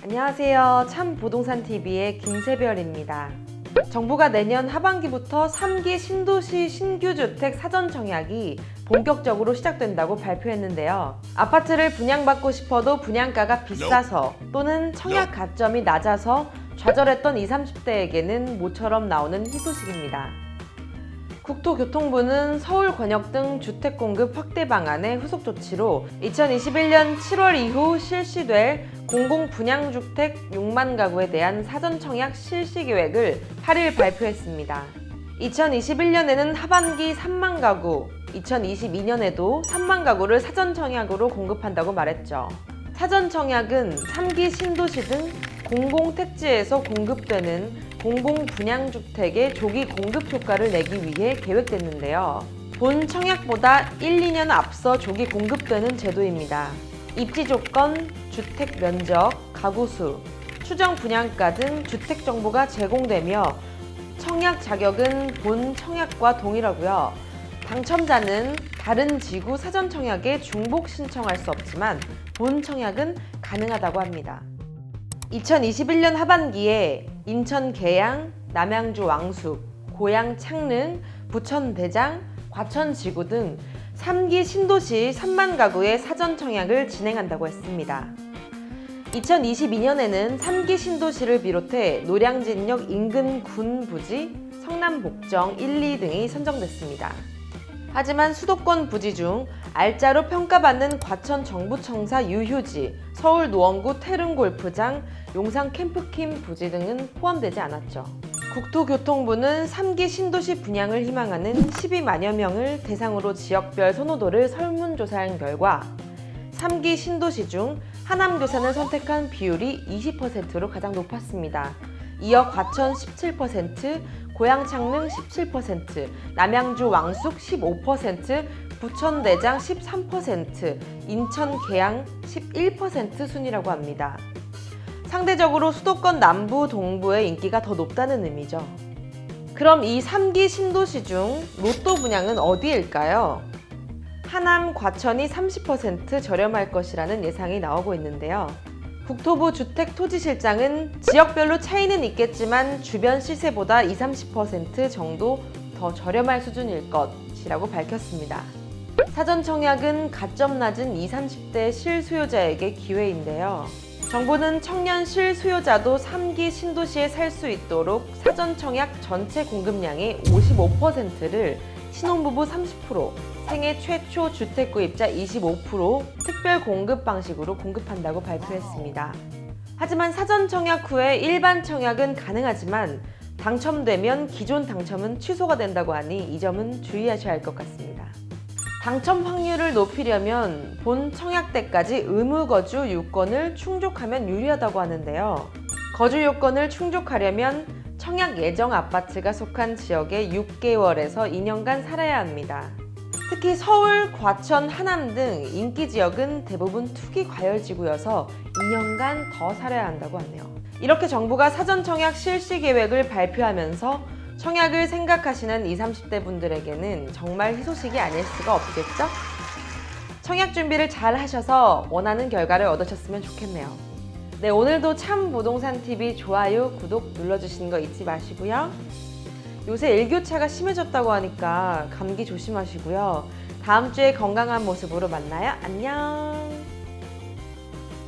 안녕하세요. 참부동산TV의 김세별입니다. 정부가 내년 하반기부터 3기 신도시 신규주택 사전청약이 본격적으로 시작된다고 발표했는데요. 아파트를 분양받고 싶어도 분양가가 비싸서 또는 청약 가점이 낮아서 좌절했던 20, 30대에게는 모처럼 나오는 희소식입니다. 국토교통부는 서울 권역 등 주택 공급 확대 방안의 후속 조치로 2021년 7월 이후 실시될 공공분양주택 6만 가구에 대한 사전청약 실시 계획을 8일 발표했습니다. 2021년에는 하반기 3만 가구, 2022년에도 3만 가구를 사전청약으로 공급한다고 말했죠. 사전청약은 3기 신도시 등 공공택지에서 공급되는 공공분양주택의 조기 공급 효과를 내기 위해 계획됐는데요. 본 청약보다 1, 2년 앞서 조기 공급되는 제도입니다. 입지 조건, 주택 면적, 가구 수, 추정 분양가 등 주택 정보가 제공되며 청약 자격은 본 청약과 동일하고요. 당첨자는 다른 지구 사전 청약에 중복 신청할 수 없지만 본 청약은 가능하다고 합니다. 2021년 하반기에 인천 계양, 남양주 왕숙, 고양 창릉, 부천 대장, 과천 지구 등 3기 신도시 3만 가구의 사전 청약을 진행한다고 했습니다. 2022년에는 3기 신도시를 비롯해 노량진역 인근 군 부지, 성남 복정 1, 2 등이 선정됐습니다. 하지만 수도권 부지 중 알짜로 평가받는 과천 정부청사 유휴지, 서울 노원구 태릉 골프장, 용산 캠프킴 부지 등은 포함되지 않았죠. 국토교통부는 3기 신도시 분양을 희망하는 12만여 명을 대상으로 지역별 선호도를 설문조사한 결과 3기 신도시 중 하남교산을 선택한 비율이 20%로 가장 높았습니다. 이어 과천 17%, 고양창릉 17%, 남양주 왕숙 15%, 부천 대장 13%, 인천 계양 11% 순이라고 합니다. 상대적으로 수도권 남부, 동부의 인기가 더 높다는 의미죠. 그럼 이 3기 신도시 중 로또 분양은 어디일까요? 하남, 과천이 30% 저렴할 것이라는 예상이 나오고 있는데요. 국토부 주택토지실장은 지역별로 차이는 있겠지만 주변 시세보다 20, 30% 정도 더 저렴할 수준일 것이라고 밝혔습니다. 사전청약은 가점 낮은 20, 30대 실수요자에게 기회인데요. 정부는 청년 실수요자도 3기 신도시에 살 수 있도록 사전청약 전체 공급량의 55%를 신혼부부 30%, 생애 최초 주택구입자 25% 특별 공급 방식으로 공급한다고 발표했습니다. 하지만 사전청약 후에 일반 청약은 가능하지만 당첨되면 기존 당첨은 취소가 된다고 하니 이 점은 주의하셔야 할 것 같습니다. 당첨 확률을 높이려면 본 청약 때까지 의무 거주 요건을 충족하면 유리하다고 하는데요. 거주 요건을 충족하려면 청약 예정 아파트가 속한 지역에 6개월에서 2년간 살아야 합니다. 특히 서울, 과천, 하남 등 인기 지역은 대부분 투기 과열지구여서 2년간 더 살아야 한다고 하네요. 이렇게 정부가 사전청약 실시 계획을 발표하면서 청약을 생각하시는 20, 30대 분들에게는 정말 희소식이 아닐 수가 없겠죠? 청약 준비를 잘 하셔서 원하는 결과를 얻으셨으면 좋겠네요. 네, 오늘도 참부동산TV 좋아요, 구독 눌러주시는 거 잊지 마시고요. 요새 일교차가 심해졌다고 하니까 감기 조심하시고요. 다음 주에 건강한 모습으로 만나요. 안녕!